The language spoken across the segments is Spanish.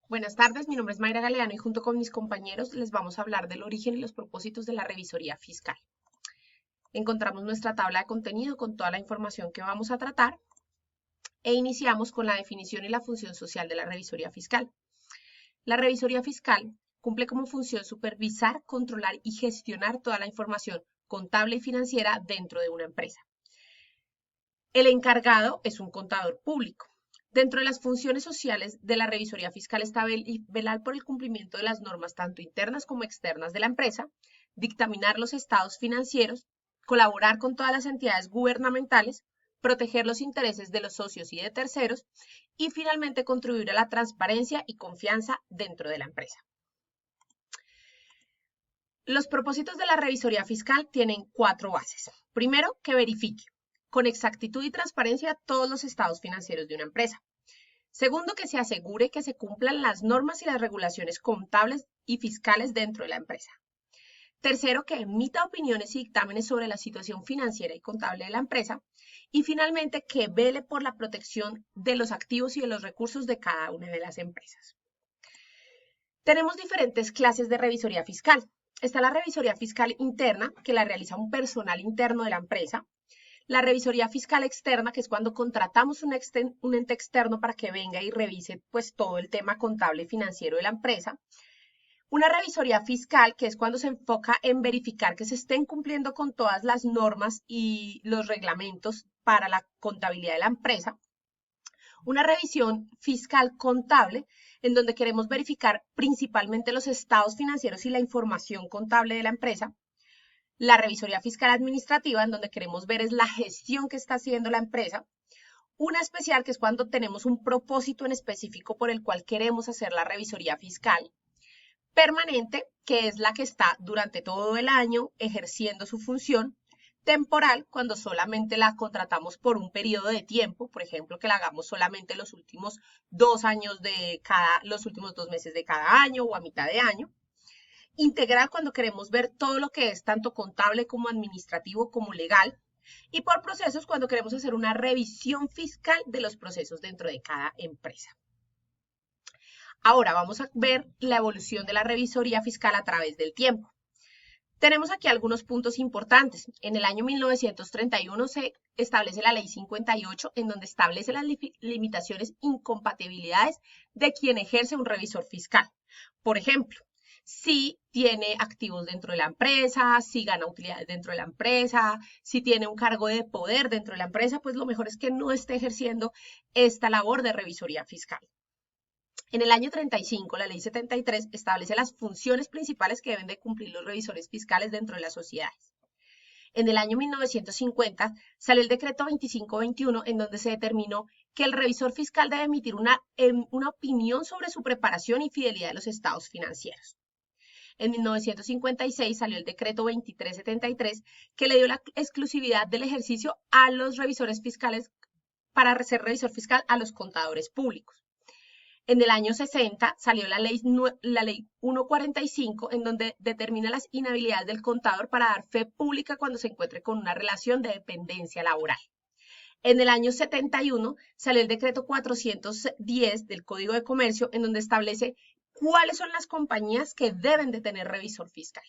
Buenas tardes, mi nombre es Mayra Galeano y junto con mis compañeros les vamos a hablar del origen y los propósitos de la revisoría fiscal. Encontramos nuestra tabla de contenido con toda la información que vamos a tratar e iniciamos con la definición y la función social de la revisoría fiscal. La revisoría fiscal cumple como función supervisar, controlar y gestionar toda la información contable y financiera dentro de una empresa. El encargado es un contador público. Dentro de las funciones sociales de la revisoría fiscal está velar por el cumplimiento de las normas tanto internas como externas de la empresa, dictaminar los estados financieros, colaborar con todas las entidades gubernamentales, proteger los intereses de los socios y de terceros y finalmente contribuir a la transparencia y confianza dentro de la empresa. Los propósitos de la revisoría fiscal tienen 4 bases. Primero, que verifique con exactitud y transparencia todos los estados financieros de una empresa. Segundo, que se asegure que se cumplan las normas y las regulaciones contables y fiscales dentro de la empresa. Tercero, que emita opiniones y dictámenes sobre la situación financiera y contable de la empresa. Y finalmente, que vele por la protección de los activos y de los recursos de cada una de las empresas. Tenemos diferentes clases de revisoría fiscal. Está la revisoría fiscal interna, que la realiza un personal interno de la empresa. La revisoría fiscal externa, que es cuando contratamos un ente externo para que venga y revise pues todo el tema contable y financiero de la empresa. Una revisoría fiscal, que es cuando se enfoca en verificar que se estén cumpliendo con todas las normas y los reglamentos para la contabilidad de la empresa. Una revisión fiscal contable, en donde queremos verificar principalmente los estados financieros y la información contable de la empresa. La revisoría fiscal administrativa, en donde queremos ver es la gestión que está haciendo la empresa. Una especial, que es cuando tenemos un propósito en específico por el cual queremos hacer la revisoría fiscal. Permanente, que es la que está durante todo el año ejerciendo su función. Temporal, cuando solamente la contratamos por un periodo de tiempo, por ejemplo, que la hagamos solamente los últimos 2 años los últimos 2 meses de cada año o a mitad de año. Integral, cuando queremos ver todo lo que es tanto contable como administrativo como legal. Y por procesos, cuando queremos hacer una revisión fiscal de los procesos dentro de cada empresa. Ahora vamos a ver la evolución de la revisoría fiscal a través del tiempo. Tenemos aquí algunos puntos importantes. En el año 1931 se establece la Ley 58, en donde establece las limitaciones e incompatibilidades de quien ejerce un revisor fiscal. Por ejemplo, si tiene activos dentro de la empresa, si gana utilidades dentro de la empresa, si tiene un cargo de poder dentro de la empresa, pues lo mejor es que no esté ejerciendo esta labor de revisoría fiscal. En el año 35, la Ley 73 establece las funciones principales que deben de cumplir los revisores fiscales dentro de las sociedades. En el año 1950 sale el decreto 2521, en donde se determinó que el revisor fiscal debe emitir una opinión sobre su preparación y fidelidad de los estados financieros. En 1956 salió el decreto 2373, que le dio la exclusividad del ejercicio a los revisores fiscales para ser revisor fiscal a los contadores públicos. En el año 60 salió la ley 145, en donde determina las inhabilidades del contador para dar fe pública cuando se encuentre con una relación de dependencia laboral. En el año 71 salió el decreto 410 del Código de Comercio, en donde establece cuáles son las compañías que deben de tener revisor fiscal.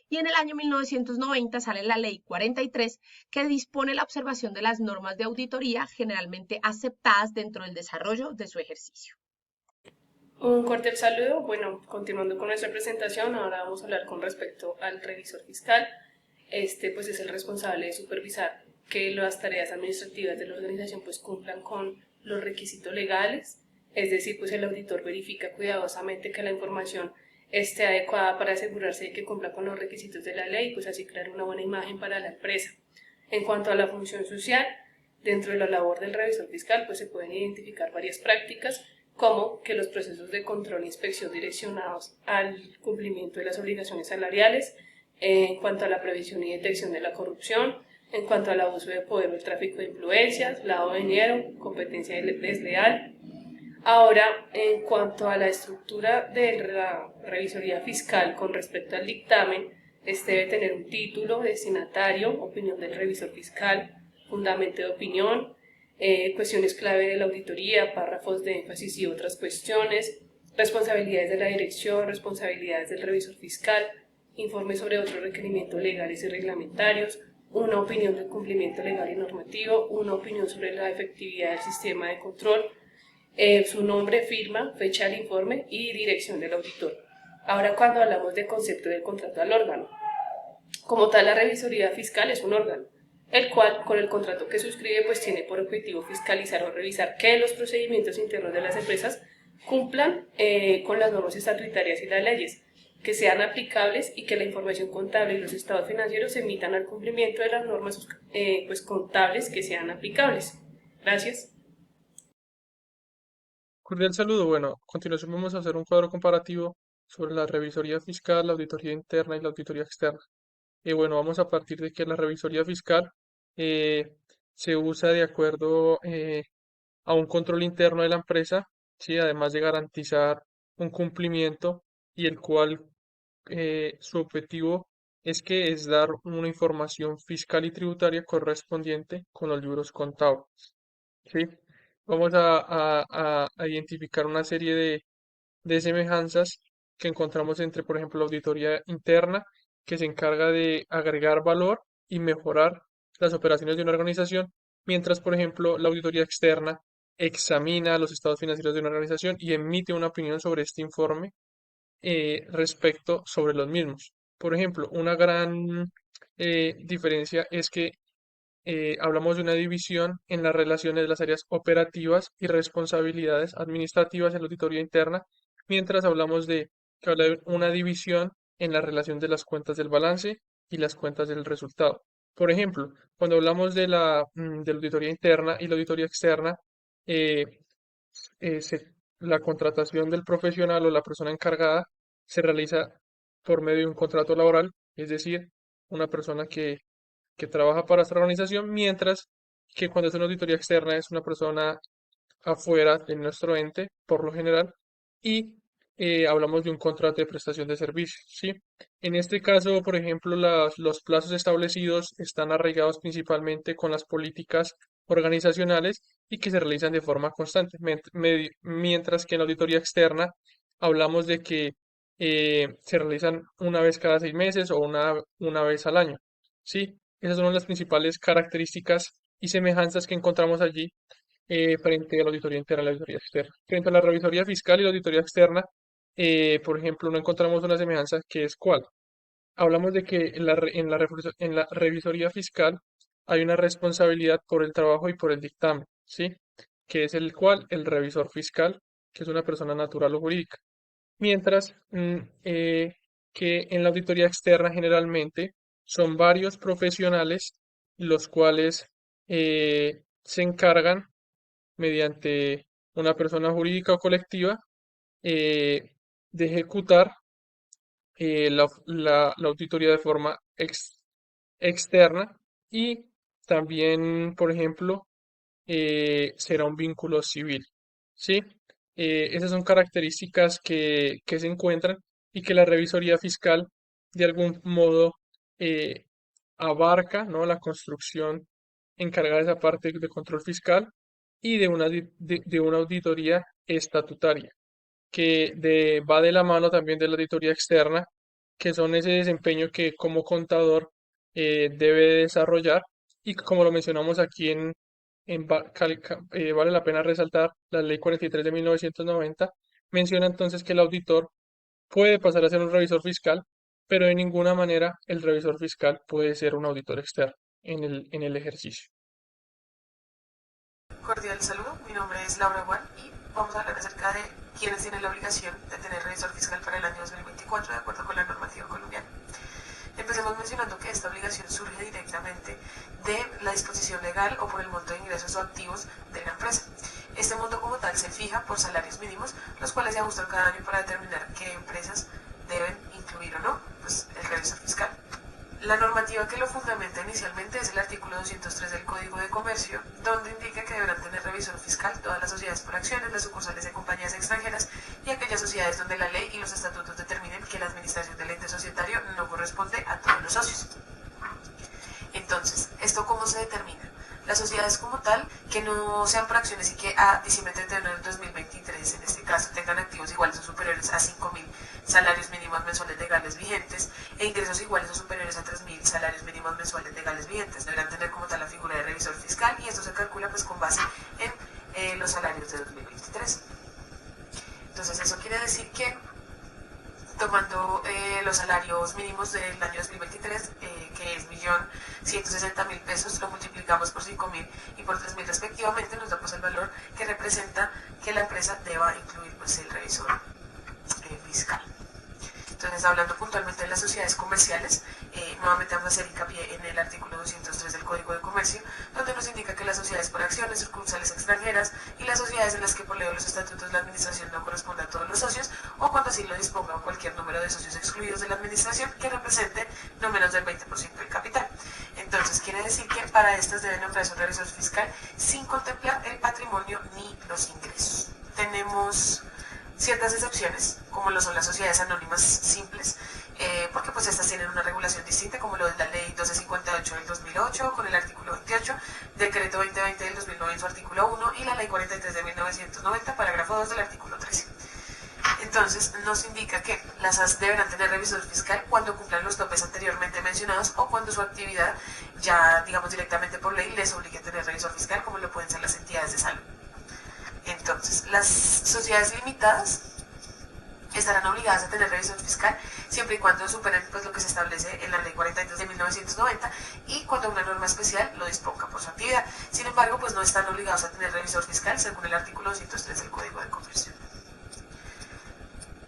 Y en el año 1990 sale la ley 43, que dispone la observación de las normas de auditoría generalmente aceptadas dentro del desarrollo de su ejercicio. Un cordial saludo. Bueno, continuando con nuestra presentación, ahora vamos a hablar con respecto al revisor fiscal. Este pues es el responsable de supervisar que las tareas administrativas de la organización pues cumplan con los requisitos legales, es decir, pues el auditor verifica cuidadosamente que la información esté adecuada para asegurarse de que cumpla con los requisitos de la ley, pues así crear una buena imagen para la empresa. En cuanto a la función social, dentro de la labor del revisor fiscal pues se pueden identificar varias prácticas, como que los procesos de control e inspección direccionados al cumplimiento de las obligaciones salariales, en cuanto a la prevención y detección de la corrupción, en cuanto al abuso de poder o el tráfico de influencias, lavado de dinero, competencia desleal. Ahora, en cuanto a la estructura de la revisoría fiscal con respecto al dictamen, este debe tener un título, destinatario, opinión del revisor fiscal, fundamento de opinión, cuestiones clave de la auditoría, párrafos de énfasis y otras cuestiones, responsabilidades de la dirección, responsabilidades del revisor fiscal, informes sobre otros requerimientos legales y reglamentarios, una opinión del cumplimiento legal y normativo, una opinión sobre la efectividad del sistema de control, su nombre, firma, fecha del informe y dirección del auditor. Ahora, cuando hablamos de concepto del contrato al órgano, como tal, la revisoría fiscal es un órgano, el cual, con el contrato que suscribe, pues tiene por objetivo fiscalizar o revisar que los procedimientos internos de las empresas cumplan con las normas estatutarias y las leyes, que sean aplicables y que la información contable y los estados financieros se emitan al cumplimiento de las normas pues contables que sean aplicables. Gracias. Cordial saludo. Bueno, a continuación vamos a hacer un cuadro comparativo sobre la revisoría fiscal, la auditoría interna y la auditoría externa. Y bueno, vamos a partir de que la revisoría fiscal eh, se usa de acuerdo a un control interno de la empresa, ¿sí? Además de garantizar un cumplimiento y el cual su objetivo es dar una información fiscal y tributaria correspondiente con los libros contables, ¿sí? Vamos a identificar una serie de semejanzas que encontramos entre, por ejemplo, la auditoría interna, que se encarga de agregar valor y mejorar las operaciones de una organización, mientras, por ejemplo, la auditoría externa examina los estados financieros de una organización y emite una opinión sobre este informe respecto sobre los mismos. Por ejemplo, una gran diferencia es que hablamos de una división en las relaciones de las áreas operativas y responsabilidades administrativas en la auditoría interna, mientras hablamos de que habla de una división en la relación de las cuentas del balance y las cuentas del resultado. Por ejemplo, cuando hablamos de la auditoría interna y la auditoría externa, eh, la contratación del profesional o la persona encargada se realiza por medio de un contrato laboral, es decir, una persona que trabaja para esta organización, mientras que cuando es una auditoría externa es una persona afuera de nuestro ente, por lo general, y hablamos de un contrato de prestación de servicios, ¿sí? En este caso, por ejemplo, los plazos establecidos están arraigados principalmente con las políticas organizacionales y que se realizan de forma constante, mientras que en la auditoría externa hablamos de que se realizan una vez cada 6 meses o una vez al año, ¿sí? Esas son las principales características y semejanzas que encontramos allí frente a la auditoría interna y la auditoría externa. Frente a la revisoría fiscal y la auditoría externa, por ejemplo, no encontramos una semejanza que es cuál. Hablamos de que en la revisoría fiscal hay una responsabilidad por el trabajo y por el dictamen, ¿sí? Que es el cual el revisor fiscal, que es una persona natural o jurídica. Mientras que en la auditoría externa generalmente son varios profesionales los cuales se encargan mediante una persona jurídica o colectiva de ejecutar la auditoría de forma externa y también, por ejemplo, será un vínculo civil, ¿sí? Esas son características que se encuentran y que la revisoría fiscal de algún modo eh, abarca, ¿no? La construcción encargada de esa parte de control fiscal y de una auditoría estatutaria, va de la mano también de la auditoría externa, que son ese desempeño que como contador debe desarrollar y como lo mencionamos aquí vale la pena resaltar, la Ley 43 de 1990 menciona entonces que el auditor puede pasar a ser un revisor fiscal, pero de ninguna manera el revisor fiscal puede ser un auditor externo en el ejercicio. Cordial saludo, mi nombre es Laura Juan y vamos a hablar acerca de quiénes tienen la obligación de tener revisor fiscal para el año 2024 de acuerdo con la normativa colombiana. Empecemos mencionando que esta obligación surge directamente de la disposición legal o por el monto de ingresos o activos de la empresa. Este monto como tal se fija por salarios mínimos, los cuales se ajustan cada año para determinar qué empresas deben incluir o no pues, el revisor fiscal. La normativa que lo fundamenta inicialmente es el artículo 203 del Código de Comercio, donde indica que deberán tener revisor fiscal todas las sociedades por acciones, las sucursales de compañías extranjeras y aquellas sociedades donde la ley y los estatutos determinen que la administración del ente societario no corresponde a todos los socios. Entonces, ¿esto cómo se determina? Las sociedades como tal, que no sean por acciones y que a diciembre 31 del 2023, en este caso, tengan activos iguales o legales vigentes e ingresos iguales o superiores a 3.000 salarios mínimos mensuales legales vigentes. Deberán tener como tal la figura de revisor fiscal y esto se calcula pues con base en los salarios de 2023. Entonces eso quiere decir que tomando los salarios mínimos del año 2023, que es 1.160.000 pesos, lo multiplicamos por 5.000 y por 3.000 respectivamente, nos da pues el valor que representa que la empresa deba incluir pues el revisor fiscal. Entonces, hablando puntualmente de las sociedades comerciales, nuevamente vamos a hacer hincapié en el artículo 203 del Código de Comercio, donde nos indica que las sociedades por acciones, sucursales extranjeras y las sociedades en las que por ley de los estatutos de la administración no corresponde a todos los socios, o cuando así lo disponga cualquier número de socios excluidos de la administración que represente no menos del 20% del capital. Entonces, quiere decir que para estas deben nombrarse un revisor fiscal sin contemplar el patrimonio ni los ingresos. Tenemos ciertas excepciones, como lo son las sociedades anónimas simples, porque pues estas tienen una regulación distinta, como lo es la ley 1258 del 2008, con el artículo 28, decreto 2020 del 2009 en su artículo 1, y la ley 43 de 1990, parágrafo 2 del artículo 13. Entonces, nos indica que las AS deberán tener revisor fiscal cuando cumplan los topes anteriormente mencionados o cuando su actividad, ya digamos directamente por ley, les obligue a tener revisor fiscal, como lo pueden ser las entidades de salud. Entonces, las sociedades limitadas estarán obligadas a tener revisor fiscal siempre y cuando superen pues, lo que se establece en la ley 43 de 1990 y cuando una norma especial lo disponga por su actividad. Sin embargo, pues no están obligados a tener revisor fiscal según el artículo 203 del Código de Comercio.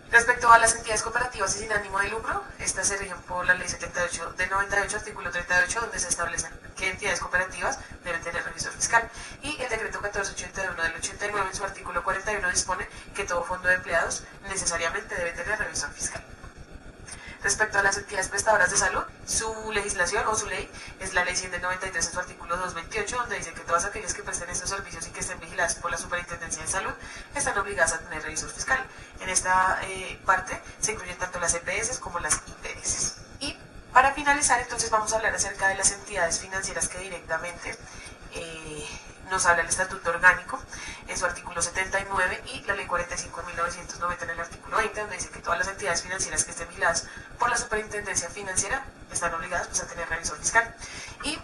Respecto a las entidades cooperativas y sin ánimo de lucro, estas se rigen por la ley 78 de 98, artículo 38, donde se establecen que entidades cooperativas deben tener revisor fiscal. Y el decreto 1481 del 89 en su artículo 41 dispone que todo fondo de empleados necesariamente debe tener revisor fiscal. Respecto a las entidades prestadoras de salud, su legislación o su ley es la ley 100 del 93 en su artículo 228, donde dice que todas aquellas que presten estos servicios y que estén vigiladas por la Superintendencia de Salud están obligadas a tener revisor fiscal. En esta parte se incluyen tanto las EPS como las IPS. Y para finalizar, entonces vamos a hablar acerca de las entidades financieras que directamente nos habla el Estatuto Orgánico en su artículo 79 y la Ley 45 de 1990 en el artículo 20, donde dice que todas las entidades financieras que estén vigiladas por la Superintendencia Financiera están obligadas pues, a tener revisor fiscal. Y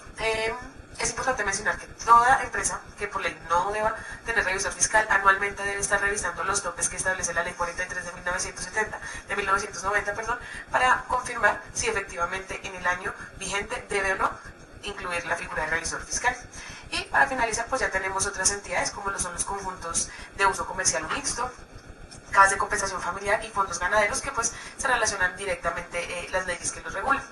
es importante mencionar que toda empresa que por ley no deba tener revisor fiscal anualmente debe estar revisando los topes que establece la Ley 43 de 1990, para confirmar si efectivamente en el año vigente debe o no incluir la figura de revisor fiscal. Y para finalizar, pues ya tenemos otras entidades como lo son los conjuntos de uso comercial o mixto, cajas de compensación familiar y fondos ganaderos que pues se relacionan directamente las leyes que los regulan.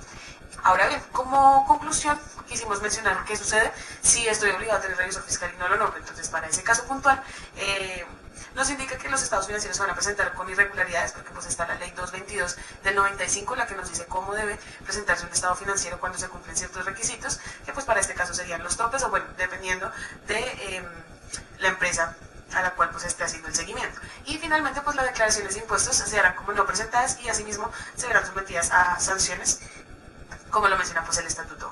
Ahora bien, como conclusión, quisimos mencionar qué sucede si estoy obligado a tener revisor fiscal y no lo nombro. Entonces, para ese caso puntual, nos indica que los estados financieros se van a presentar con irregularidades, porque pues está la ley 222 del 95, la que nos dice cómo debe presentarse un estado financiero cuando se cumplen ciertos requisitos, que pues para este caso serían los topes, o bueno, dependiendo de la empresa a la cual pues esté haciendo el seguimiento. Y finalmente pues las declaraciones de impuestos se harán como no presentadas y asimismo se verán sometidas a sanciones, como lo menciona pues el Estatuto